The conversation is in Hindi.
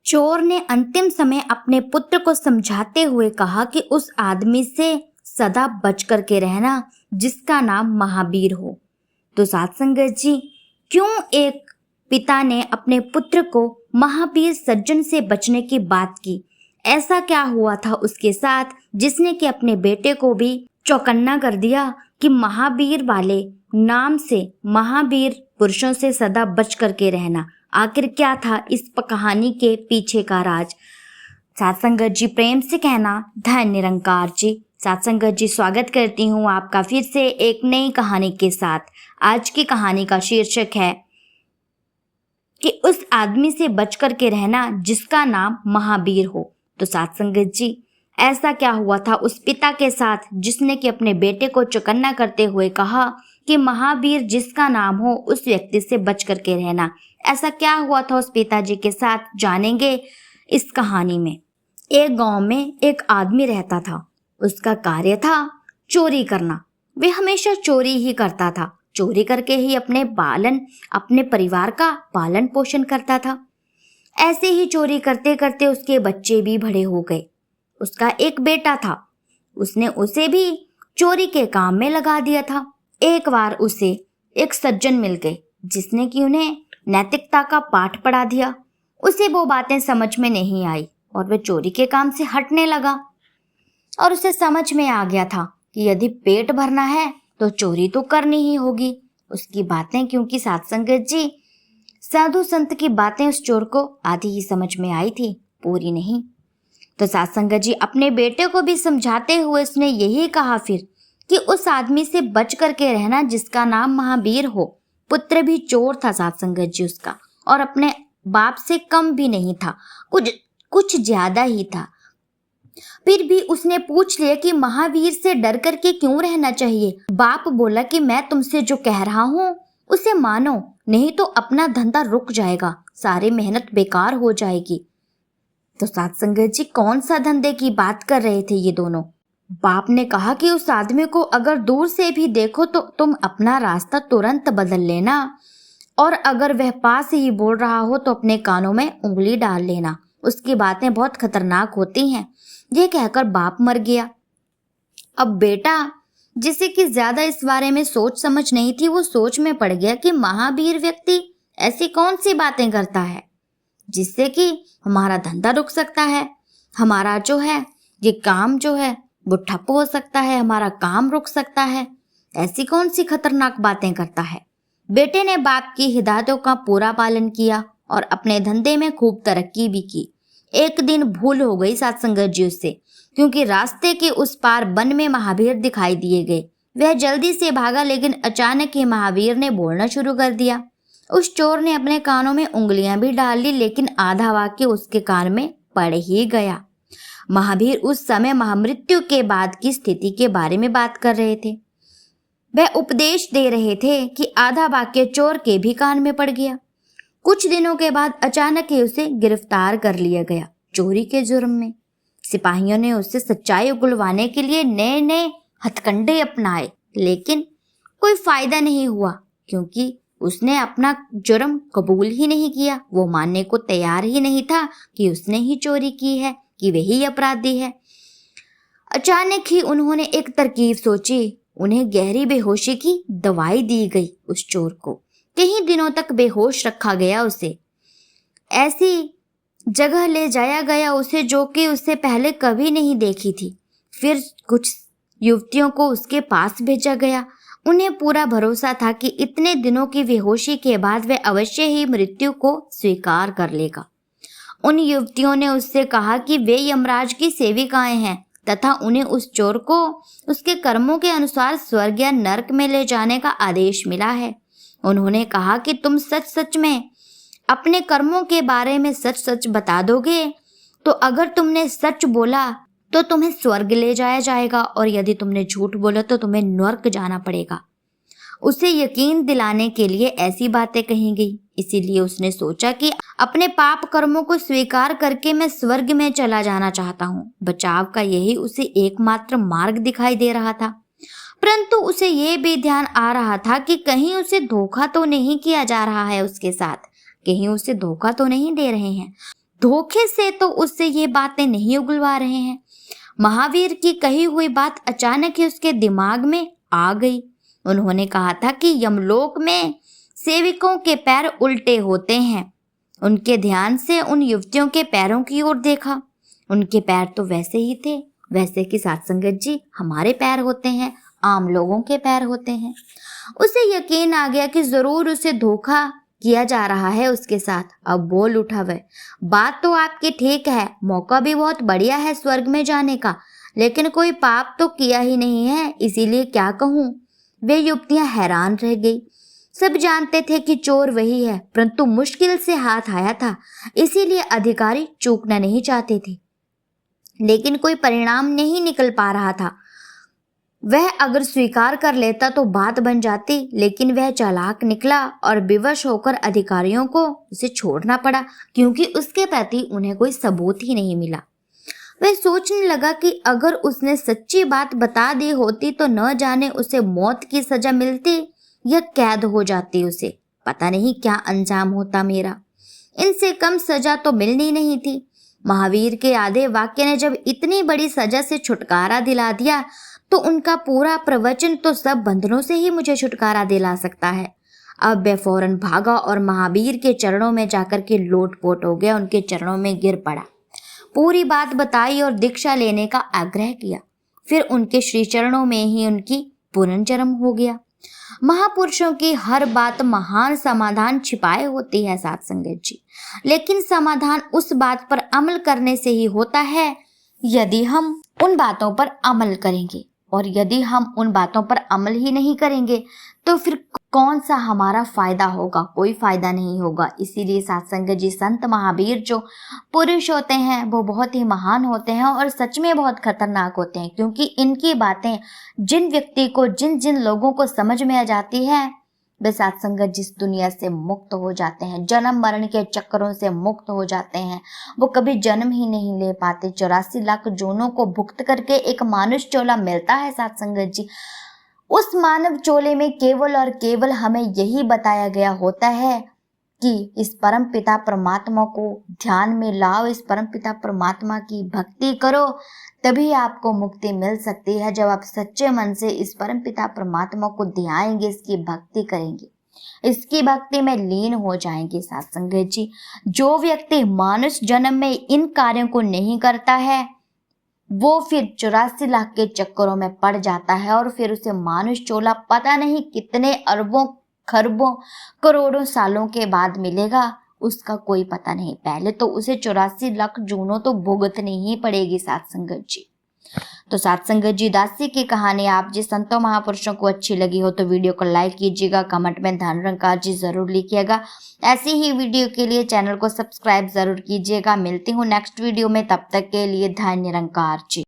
चोर ने अंतिम समय अपने पुत्र को समझाते हुए कहा कि उस आदमी से सदा बच करके रहना जिसका नाम महावीर हो। तो साथ संगत जी, क्यों एक पिता ने अपने पुत्र को महावीर सज्जन से बचने की बात की? ऐसा क्या हुआ था उसके साथ जिसने कि अपने बेटे को भी चौकन्ना कर दिया कि महावीर वाले नाम से, महावीर पुरुषों से सदा बच करके रहना? आखिर क्या था इस कहानी के पीछे का राज? सत्संगत जी प्रेम से कहना धन्य निरंकार जी। सत्संगत जी स्वागत करती हूँ आपका फिर से एक नई कहानी के साथ। आज की कहानी का शीर्षक है कि उस आदमी से बच करके रहना जिसका नाम महावीर हो। तो सत्संगत जी, ऐसा क्या हुआ था उस पिता के साथ जिसने कि अपने बेटे को चौकन्ना करते हुए कहा कि महावीर जिसका नाम हो उस व्यक्ति से बच करके रहना? ऐसा क्या हुआ था उस पिताजी के साथ, जानेंगे इस कहानी में। एक गांव में एक आदमी रहता था। उसका कार्य था चोरी करना। वे हमेशा चोरी ही करता था। चोरी करके ही अपने परिवार का पालन पोषण करता था। ऐसे ही चोरी करते करते उसके बच्चे भी बड़े हो गए। उसका एक बेटा था, उसने उसे भी चोरी के काम में लगा दिया था। एक बार उसे एक सज्जन मिल गए जिसने कि उन्हें नैतिकता का पाठ पढ़ा दिया। उसे वो बातें समझ में नहीं आई और वह चोरी के काम से हटने लगा। और उसे समझ में आ गया था कि यदि पेट भरना है तो चोरी तो करनी ही होगी। उसकी बातें, क्योंकि सत्संगत जी साधु संत की बातें उस चोर को आधी ही समझ में आई थी, पूरी नहीं। तो सत्संगत जी अपने बेटे को भी समझाते हुए उसने यही कहा फिर कि उस आदमी से बच करके रहना जिसका नाम महावीर हो। पुत्र भी चोर था सत्संगत जी उसका, और अपने बाप से कम भी नहीं था, कुछ ज्यादा ही था। फिर भी उसने पूछ लिया कि महावीर से डर करके क्यों रहना चाहिए। बाप बोला कि मैं तुमसे जो कह रहा हूँ उसे मानो, नहीं तो अपना धंधा रुक जाएगा, सारी मेहनत बेकार हो जाएगी। तो सत्संगत जी कौन सा धंधे की बात कर रहे थे ये दोनों? बाप ने कहा कि उस आदमी को अगर दूर से भी देखो तो तुम अपना रास्ता तुरंत बदल लेना, और अगर वह पास ही बोल रहा हो तो अपने कानों में उंगली डाल लेना, उसकी बातें बहुत खतरनाक होती हैं। ये कहकर बाप मर गया। अब बेटा, जिसे कि ज्यादा इस बारे में सोच समझ नहीं थी, वो सोच में पड़ गया कि महावीर व्यक्ति ऐसी कौन सी बातें करता है जिससे कि हमारा धंधा रुक सकता है, हमारा जो है ये काम जो है वो ठप्प हो सकता है, हमारा काम रुक सकता है। ऐसी कौन सी खतरनाक बातें करता है? बेटे ने बाप की हिदायतों का पूरा पालन किया और अपने धंधे में खूब तरक्की भी की। एक दिन भूल हो गई सत्संगत जी उससे, क्योंकि रास्ते के उस पार वन में महावीर दिखाई दिए गए। वह जल्दी से भागा, लेकिन अचानक ही महावीर ने बोलना शुरू कर दिया। उस चोर ने अपने कानों में उंगलियां भी डाल ली, लेकिन आधा वाक्य उसके कान में पड़ ही गया। महावीर उस समय महामृत्यु के बाद की स्थिति के बारे में बात कर रहे थे। वह उपदेश दे रहे थे कि आधा वाक्य चोर के भी कान में पड़ गया। कुछ दिनों के बाद अचानक ही उसे गिरफ्तार कर लिया गया चोरी के जुर्म में। सिपाहियों ने उससे सच्चाई उगलवाने के लिए नए नए हथकंडे अपनाए, लेकिन कोई फायदा नहीं हुआ, क्योंकि उसने अपना जुर्म कबूल ही नहीं किया। वो मानने को तैयार ही नहीं था कि उसने ही चोरी की है, कि वही अपराधी है। अचानक ही उन्होंने एक तरकीब सोची। उन्हें गहरी बेहोशी की दवाई दी गई। उस चोर को कई दिनों तक बेहोश रखा गया। उसे ऐसी जगह ले जाया गया उसे जो कि उससे पहले कभी नहीं देखी थी। फिर कुछ युवतियों को उसके पास भेजा गया। उन्हें पूरा भरोसा था कि इतने दिनों की बेहोशी के बाद वह अवश्य ही मृत्यु को स्वीकार कर लेगा। उन युवतियों ने उससे कहा कि वे यमराज की सेविकाएं हैं तथा उन्हें उस चोर को उसके कर्मों के अनुसार स्वर्ग या नरक में ले जाने का आदेश मिला है। उन्होंने कहा कि तुम सच सच में अपने कर्मों के बारे में सच सच बता दोगे तो अगर तुमने सच बोला तो तुम्हें स्वर्ग ले जाया जाएगा, और यदि तुमने झूठ बोला तो तुम्हें नरक जाना पड़ेगा। उसे यकीन दिलाने के लिए ऐसी बातें कही गई। इसीलिए उसने सोचा कि अपने पाप कर्मों को स्वीकार करके मैं स्वर्ग में चला जाना चाहता हूँ। बचाव का यही उसे एकमात्र मार्ग दिखाई दे रहा था। परंतु उसे ये भी ध्यान आ रहा था कि कहीं उसे धोखा तो नहीं किया जा रहा है, उसके साथ कहीं उसे धोखा तो नहीं दे रहे हैं। धोखे से तो उससे ये बातें नहीं उगलवा रहे हैं। महावीर की कही हुई बात अचानक ही उसके दिमाग में आ गई। उन्होंने कहा था कि यमलोक में सेवकों के पैर उल्टे होते हैं। उनके ध्यान से उन युवतियों के पैरों की ओर देखा। उनके पैर तो वैसे ही थे, वैसे कि साथ संगत जी हमारे पैर होते हैं, आम लोगों के पैर होते हैं। उसे यकीन आ गया कि जरूर उसे धोखा किया जा रहा है उसके साथ। अब बोल उठा वह, बात तो आपकी ठीक है, मौका भी बहुत बढ़िया है स्वर्ग में जाने का, लेकिन कोई पाप तो किया ही नहीं है, इसीलिए क्या कहूँ। वे युवतियां हैरान रह गई। सब जानते थे कि चोर वही है, परंतु मुश्किल से हाथ आया था, इसीलिए अधिकारी चूकना नहीं चाहते थे। लेकिन कोई परिणाम नहीं निकल पा रहा था। वह अगर स्वीकार कर लेता तो बात बन जाती, लेकिन वह चालाक निकला और विवश होकर अधिकारियों को उसे छोड़ना पड़ा, क्योंकि उसके प्रति उन्हें कोई सबूत ही नहीं मिला। वह सोचने लगा कि अगर उसने सच्ची बात बता दी होती तो न जाने उसे मौत की सजा मिलती या कैद हो जाती। उसे पता नहीं क्या अंजाम होता मेरा। इनसे कम सजा तो मिलनी नहीं थी। महावीर के आधे वाक्य ने जब इतनी बड़ी सजा से छुटकारा दिला दिया तो उनका पूरा प्रवचन तो सब बंधनों से ही मुझे छुटकारा दिला सकता है। अब वह फौरन भागा और महावीर के चरणों में जाकर के लोटपोट हो गया, उनके चरणों में गिर पड़ा, पूरी बात बताई और दीक्षा लेने का आग्रह किया। फिर उनके श्री चरणों में ही उनकी पुनर्जन्म हो गया। महापुरुषों की हर बात महान समाधान छिपाए होती है साथ संगत जी, लेकिन समाधान उस बात पर अमल करने से ही होता है यदि हम उन बातों पर अमल करेंगे, और यदि हम उन बातों पर अमल ही नहीं करेंगे तो फिर कौन सा हमारा फायदा होगा, कोई फायदा नहीं होगा। इसीलिए साथ संगत जी संत महावीर जो पुरुष होते हैं वो बहुत ही महान होते हैं और सच में बहुत खतरनाक होते हैं, क्योंकि इनकी बातें जिन व्यक्ति को, जिन जिन लोगों को समझ में आ जाती है, वे साथ संगत जिस दुनिया से मुक्त हो जाते हैं, जन्म मरण के चक्करों से मुक्त हो जाते हैं। वो कभी जन्म ही नहीं ले पाते। 84 लाख जोनों को भुक्त करके एक मानुष चोला मिलता है साथ संगत जी। उस मानव चोले में केवल और केवल हमें यही बताया गया होता है कि इस परम पिता परमात्मा को ध्यान में लाओ, इस परम पिता परमात्मा की भक्ति करो, तभी आपको मुक्ति मिल सकती है। जब आप सच्चे मन से इस परम पिता परमात्मा को ध्याएंगे, इसकी भक्ति करेंगे, इसकी भक्ति में लीन हो जाएंगे साथ संगत जी। जो व्यक्ति मानुष जन्म में इन कार्यों को नहीं करता है वो फिर 84 लाख के चक्करों में पड़ जाता है और फिर उसे मानुष चोला पता नहीं कितने अरबों खरबों करोड़ों सालों के बाद मिलेगा, उसका कोई पता नहीं। पहले तो उसे 84 लाख जूनों तो भुगतनी ही पड़ेगी साथ संगत जी। तो साथ संगत जी दासी की कहानी आप जिस संतों महापुरुषों को अच्छी लगी हो तो वीडियो को लाइक कीजिएगा, कमेंट में धन निरंकार जी जरूर लिखिएगा। ऐसी ही वीडियो के लिए चैनल को सब्सक्राइब जरूर कीजिएगा। मिलती हूँ नेक्स्ट वीडियो में, तब तक के लिए धन निरंकार जी।